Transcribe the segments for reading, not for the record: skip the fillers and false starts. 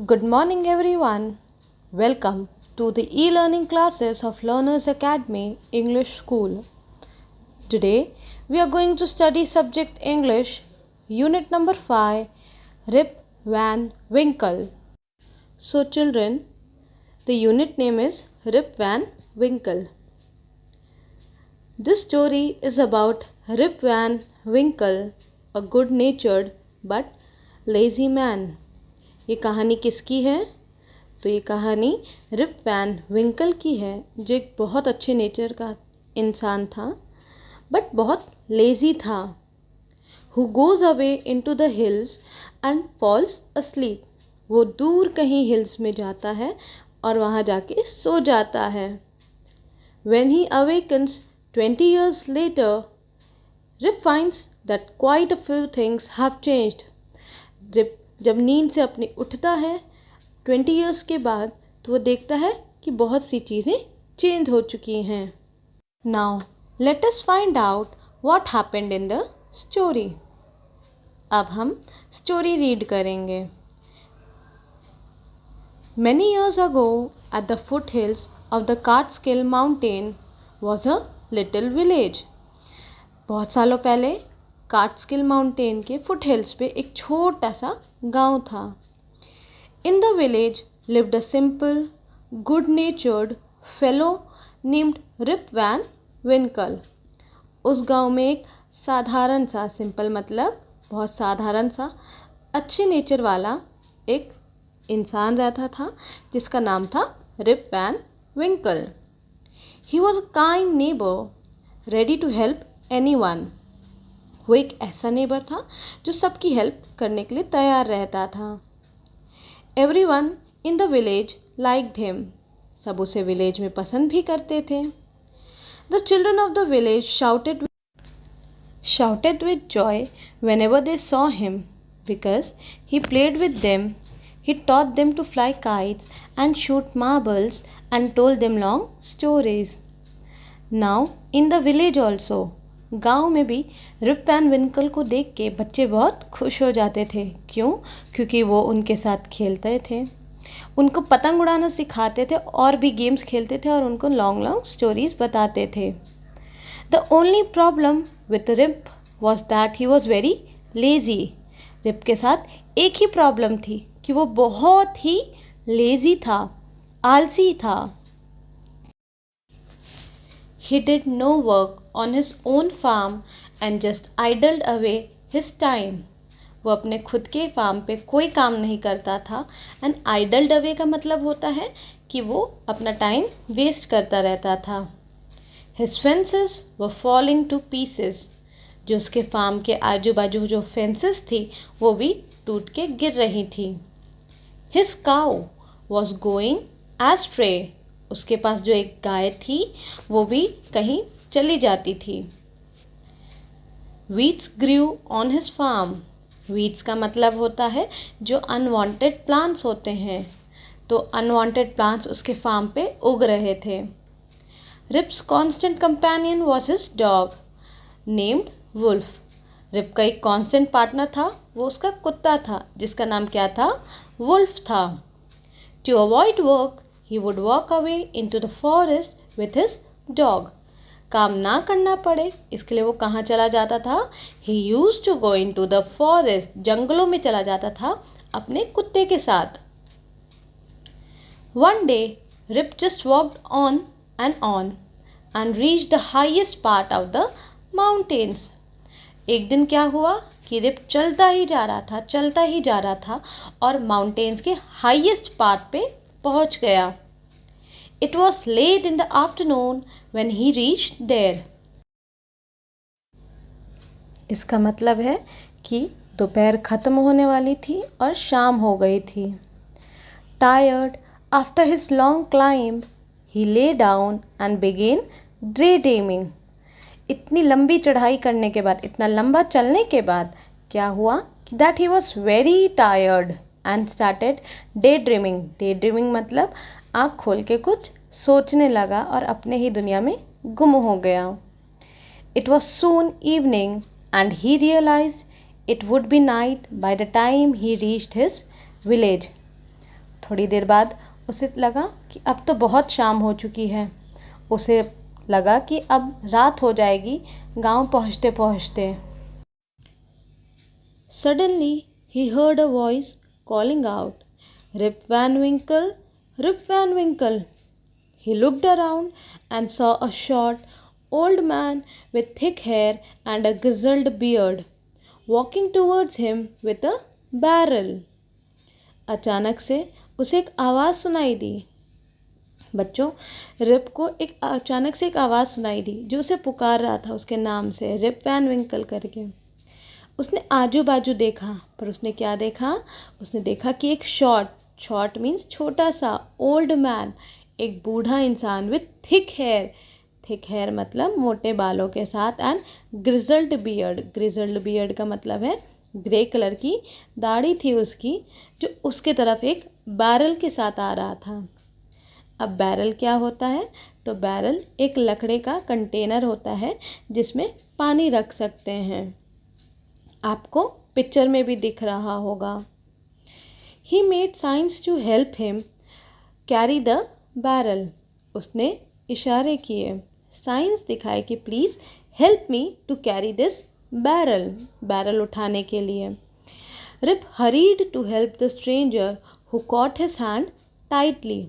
Good morning, everyone. Welcome to the e-learning classes of Learners Academy English School. Today, we are going to study subject English, unit number 5, Rip Van Winkle. So, children, the unit name is Rip Van Winkle. This story is about Rip Van Winkle, a good-natured but lazy man. ये कहानी किसकी है? तो ये कहानी rib Van विंकल की है, जो एक बहुत अच्छे नेचर का इंसान था बट बहुत लेज़ी था. Who goes away into the hills and falls asleep. वो दूर कहीं हिल्स में जाता है और वहाँ जाके सो जाता है. When he awakens 20 years later, Rip finds that quite a few things have changed. Rip जब नींद से अपने उठता है 20 years के बाद, तो वो देखता है कि बहुत सी चीज़ें चेंज हो चुकी हैं. Now let us find out what happened in the story. अब हम स्टोरी रीड करेंगे. Many years ago at the foothills of the Catskill mountain was a little village. बहुत सालों पहले कार्टस्किल माउंटेन के फुट हिल्स पे एक छोटा सा गांव था. In the village lived a simple good natured fellow named Rip Van Winkle. उस गांव में एक साधारण सा, सिंपल मतलब बहुत साधारण सा, अच्छे नेचर वाला एक इंसान रहता था जिसका नाम था Rip Van Winkle. He was a kind neighbour ready to help anyone. वो एक ऐसा नेबर था जो सबकी हेल्प करने के लिए तैयार रहता था. Everyone in the village liked him. सब उसे विलेज में पसंद भी करते थे. The children of the village shouted with joy whenever they saw him because he played with them. He taught them to fly kites and shoot marbles and told them long stories. Now in the village also, गांव में भी rib Van विंकल को देख के बच्चे बहुत खुश हो जाते थे. क्यों? क्योंकि वो उनके साथ खेलते थे, उनको पतंग उड़ाना सिखाते थे और भी गेम्स खेलते थे और उनको लॉन्ग लॉन्ग स्टोरीज बताते थे. The only problem with Rip was that he was very lazy. Rip के साथ एक ही प्रॉब्लम थी कि वो बहुत ही लेज़ी था, आलसी था. He did no work on his own farm and just idled away his time. वो अपने खुद के फार्म पे कोई काम नहीं करता था. एंड idled away का मतलब होता है कि वो अपना टाइम वेस्ट करता रहता था. His fences were falling to pieces. जो उसके फार्म के आजू बाजू जो फेंसेस थी वो भी टूट के गिर रही थी. His cow was going astray. उसके पास जो एक गाय थी वो भी कहीं चली जाती थी. Weeds grew on his farm. Weeds का मतलब होता है जो अनवांटेड प्लांट्स होते हैं. तो अनवांटेड प्लांट्स उसके फार्म पे उग रहे थे. Rip's constant companion was his dog named Wolf. Rip का एक कांस्टेंट पार्टनर था, वो उसका कुत्ता था जिसका नाम क्या था? वुल्फ था. To avoid work, he would walk away into the forest with his dog. काम ना करना पड़े इसके लिए वो कहाँ चला जाता था? He used to go into the forest. जंगलों में चला जाता था अपने कुत्ते के साथ. One day, Rip just walked on and reached the highest part of the mountains. एक दिन क्या हुआ कि रिप चलता ही जा रहा था और माउंटेन्स के हाईएस्ट पार्ट पे पहुंच गया. It was late in the afternoon when he reached there. इसका मतलब है कि दोपहर खत्म होने वाली थी और शाम हो गई थी. Tired after his long climb, he lay down and began daydreaming. इतनी लंबी चढ़ाई करने के बाद, इतना लंबा चलने के बाद क्या हुआ कि that he was very tired and started day dreaming मतलब आँख खोल के कुछ सोचने लगा और अपने ही दुनिया में गुम हो गया. It was soon evening and he realised it would be night by the time he reached his village. थोड़ी देर बाद उसे लगा कि अब तो बहुत शाम हो चुकी है। उसे लगा कि अब रात हो जाएगी गांव पहुंचते पहुंचते। Suddenly he heard a voice calling out, "Rip Van Winkle, Rip Van Winkle." He looked around and saw a short, old man with thick hair and a grizzled beard walking towards him with a barrel. अचानक से उसे एक आवाज़ सुनाई दी। बच्चों, rib को एक अचानक से एक आवाज़ सुनाई दी जो उसे पुकार रहा था उसके नाम से, रिप वैन विंकल करके। उसने आजू बाजू देखा, पर उसने क्या देखा? उसने देखा कि एक शॉर्ट मीन्स छोटा सा, ओल्ड मैन, एक बूढ़ा इंसान विथ थिक हेयर मतलब मोटे बालों के साथ, एंड ग्रिजल्ड बियर्ड का मतलब है ग्रे कलर की दाढ़ी थी उसकी, जो उसके तरफ एक बैरल के साथ आ रहा था। अब बैरल क्या होता है? तो बैरल एक लकड़े का कंटेनर होता है जिसमें पानी रख सकते हैं। आपको पिक्चर में भी दिख रहा होगा। He made signs to help him carry the barrel. उसने इशारे किए, साइंस दिखाए कि please help me to carry this barrel उठाने के लिए। Rip hurried to help the stranger who caught his hand tightly.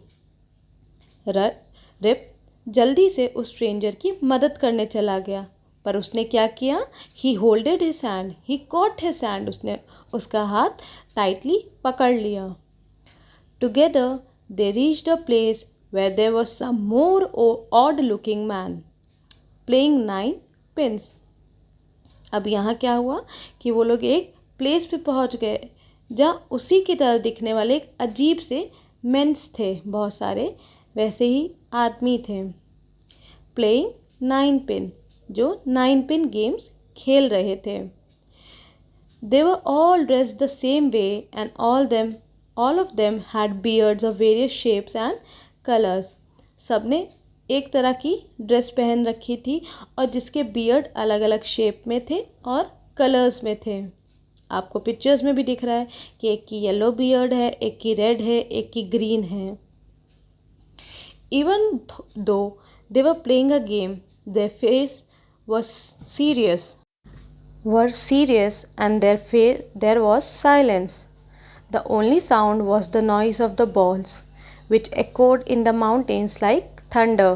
Rip जल्दी से उस स्ट्रेंजर की मदद करने चला गया, पर उसने क्या किया? He holded his hand, he caught his hand, उसने उसका हाथ टाइटली पकड़ लिया। Together they reached a place where there was some more odd looking man playing 9 pins. अब यहाँ क्या हुआ कि वो लोग एक प्लेस पे पहुँच गए जहाँ उसी की तरह दिखने वाले एक अजीब से मेंस थे, बहुत सारे वैसे ही आदमी थे। प्लेइंग 9 पिन, जो 9 पिन गेम्स खेल रहे थे। They were all dressed the same way and all of them had beards of various shapes and colors. सबने एक तरह की ड्रेस पहन रखी थी और जिसके बियर्ड अलग अलग शेप में थे और कलर्स में थे। आपको पिक्चर्स में भी दिख रहा है कि एक की येलो बियर्ड है, एक की रेड है, एक की ग्रीन है। Even though they were playing a game, their face was serious and there was silence. The only sound was the noise of the balls, which echoed in the mountains like thunder.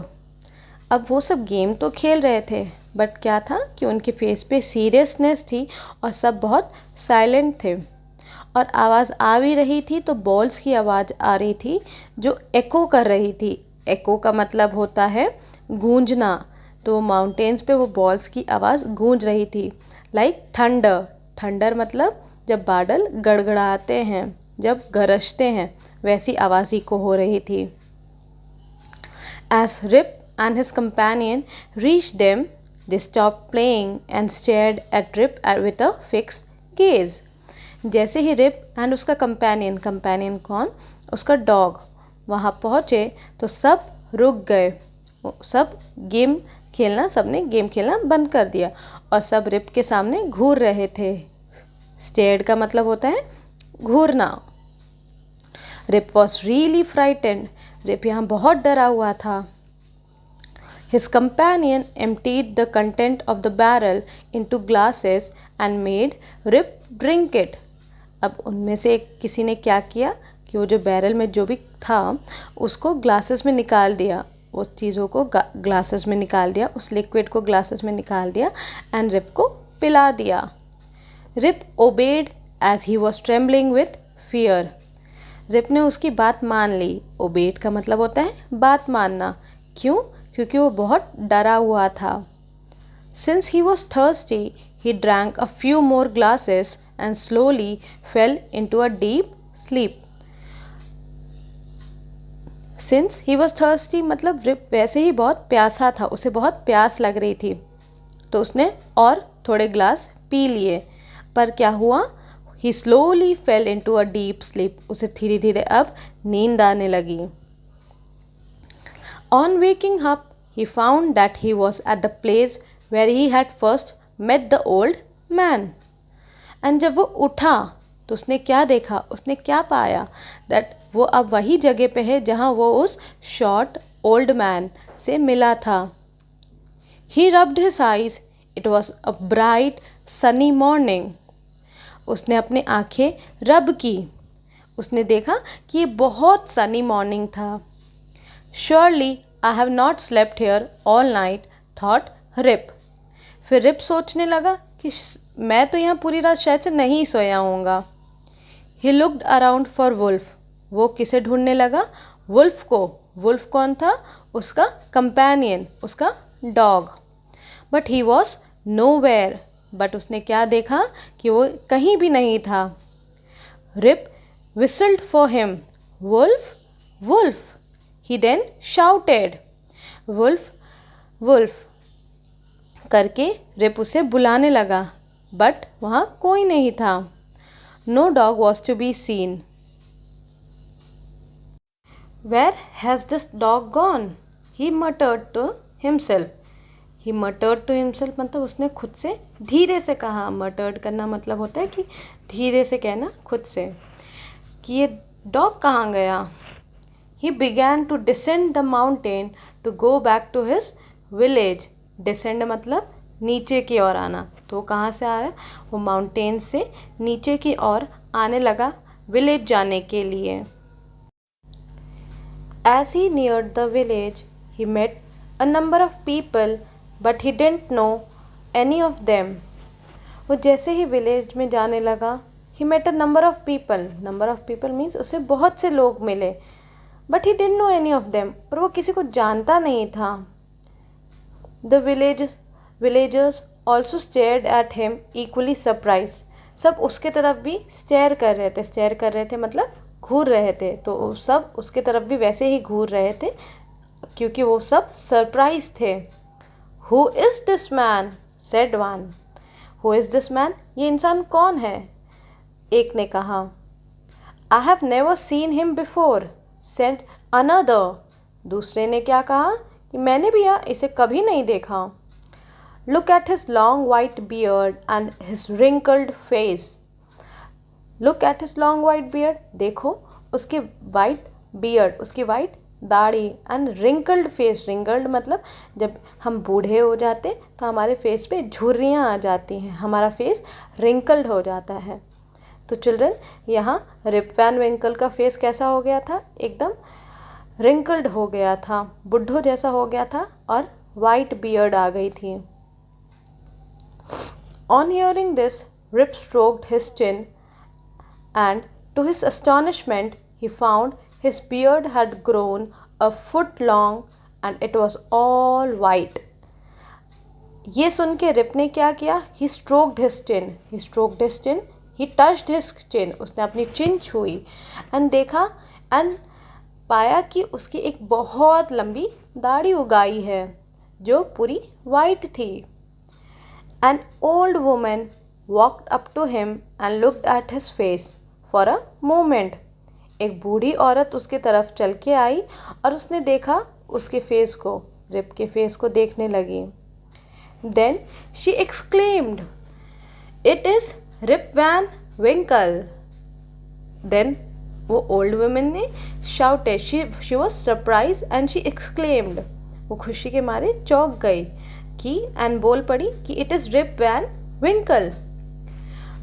अब वो सब game तो खेल रहे थे, but क्या था कि उनके फेस पे सीरियसनेस थी और सब बहुत साइलेंट थे। और आवाज़ आ भी रही थी तो बॉल्स की आवाज़ आ रही थी जो एको कर रही थी। एको का मतलब होता है गूंजना, तो माउंटेन्स पे वो बॉल्स की आवाज़ गूंज रही थी। लाइक थंडर मतलब जब बादल गड़गड़ाते हैं, जब गरजते हैं, वैसी आवाज़ ही को हो रही थी। As Rip and his companion reached them, they stopped playing and stared at Rip with a fixed gaze. जैसे ही रिप एंड उसका कंपेनियन कौन? उसका डॉग वहाँ पहुँचे तो सब रुक गए। सबने गेम खेलना बंद कर दिया और सब रिप के सामने घूर रहे थे। स्टेयर्ड का मतलब होता है घूरना। Rip was really frightened. Rip यहाँ बहुत डरा हुआ था। His companion emptied the content of the barrel into glasses and made Rip drink it. अब उनमें से किसी ने क्या किया कि वो जो बैरल में जो भी था उसको ग्लासेस में निकाल दिया, उस चीज़ों को ग्लासेस में निकाल दिया, उस लिक्विड को ग्लासेस में निकाल दिया एंड रिप को पिला दिया। Rip obeyed as he was trembling with fear. Rip ने उसकी बात मान ली। ओबेड का मतलब होता है बात मानना। क्यों? क्योंकि वो बहुत डरा हुआ था। Since he was thirsty, he drank a few more glasses and slowly fell into a deep sleep. Since he was thirsty मतलब रिप वैसे ही बहुत प्यासा था, उसे बहुत प्यास लग रही थी, तो उसने और थोड़े ग्लास पी लिए। पर क्या हुआ? He slowly fell into a deep sleep. उसे धीरे धीरे अब नींद आने लगी। On waking up, he found that he was at the place where he had first met the old man. And जब वो उठा तो उसने क्या देखा, उसने क्या पाया, दैट वो अब वही जगह पे है जहाँ वो उस शॉर्ट ओल्ड मैन से मिला था। He rubbed his eyes, it was a bright sunny morning. उसने अपने आंखें रब की, उसने देखा कि ये बहुत सनी मॉर्निंग था। Surely I have not slept here all night, thought Rip. फिर रिप सोचने लगा कि मैं तो यहाँ पूरी रात शायद से नहीं सोया होऊंगा। He looked around for Wolf, वो किसे ढूंढने लगा, वुल्फ को। वुल्फ कौन था, उसका कंपेनियन, उसका dog. But he was nowhere, but उसने क्या देखा कि वो कहीं भी नहीं था। Rip whistled for him, wolf, wolf. He then shouted, wolf, wolf करके रिप उसे बुलाने लगा, बट वहाँ कोई नहीं था। No dog was to be seen. Where has this dog gone? He muttered to himself. He muttered to himself मतलब उसने खुद से धीरे से कहा। muttered करना मतलब होता है कि धीरे से कहना खुद से, कि ये डॉग कहाँ गया। He began to descend the mountain to go back to his village. Descend मतलब नीचे की ओर आना, तो कहाँ से आ रहा है, वो माउंटेन से नीचे की ओर आने लगा विलेज जाने के लिए। As he neared the village, he met a number of people, but he didn't know any of them. वो जैसे ही विलेज में जाने लगा, he met a number of people. Number of people means उसे बहुत से लोग मिले, but he didn't know any of them. पर वो किसी को जानता नहीं था। The villagers also stared at him equally surprised. सब उसके तरफ भी स्टेयर कर रहे थे। स्टेयर कर रहे थे मतलब घूर रहे थे, तो सब उसके तरफ भी वैसे ही घूर रहे थे क्योंकि वो सब सरप्राइज थे। Who is this man? said one. Who is this man? ये इंसान कौन है? एक ने कहा। I have never seen him before, said another. दूसरे ने क्या कहा कि मैंने भी इसे कभी नहीं देखा। Look at his long white beard and his wrinkled face. Look at his long white beard. देखो उसके white beard, उसकी white दाढ़ी, एंड रिंकल्ड फेस। रिंकल्ड मतलब जब हम बूढ़े हो जाते तो हमारे फेस पे झुर्रियाँ आ जाती हैं, हमारा फेस रिंकल्ड हो जाता है। तो चिल्ड्रन, यहाँ रिप वैन विंकल का फेस कैसा हो गया था, एकदम रिंकल्ड हो गया था, बुढ़ो जैसा हो गया था और वाइट बियर्ड आ गई थी। On hearing this, Rip stroked his chin and to his astonishment he found his beard had grown a foot long and it was all white. ये सुन के रिप ने क्या किया, he stroked his chin, he stroked his chin, he touched his chin, उसने अपनी चिन छुई and देखा and पाया कि उसकी एक बहुत लंबी दाढ़ी उगाई है जो पूरी वाइट थी। An old woman walked up to him and looked at his face for a moment. एक बूढ़ी औरत उसके तरफ चल के आई और उसने देखा उसके फेस को, रिप के फेस को देखने लगी। Then she exclaimed, "It is Rip Van Winkle." Then वो ओल्ड वुमन ने shouted, she was surprised and she exclaimed, वो खुशी के मारे चौंक गई कि एंड बोल पड़ी कि it is Rip Van Winkle.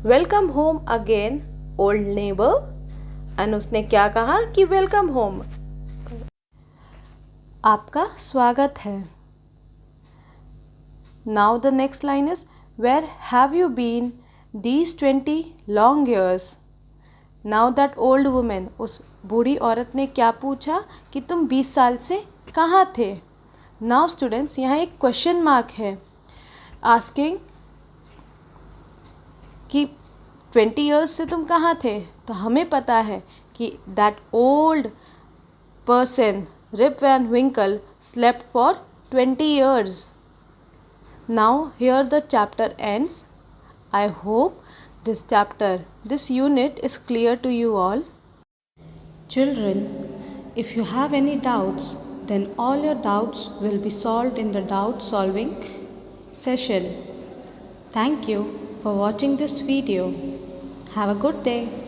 Welcome home again old neighbour. And उसने क्या कहा कि वेलकम होम, आपका स्वागत है। Now the next line is, where have you been these 20 long years. Now that old woman, उस बूढ़ी औरत ने क्या पूछा कि तुम 20 साल से कहाँ थे। नाउ स्टूडेंट्स, यहाँ एक क्वेश्चन मार्क है आस्किंग कि 20 ईयर्स से तुम कहाँ थे। तो हमें पता है कि that old person Rip Van Winkle slept for 20 years. Now here the chapter ends. I hope this chapter, this unit is clear to you all. Children, if you have any doubts, then all your doubts will be solved in the doubt solving session. Thank you for watching this video. Have a good day.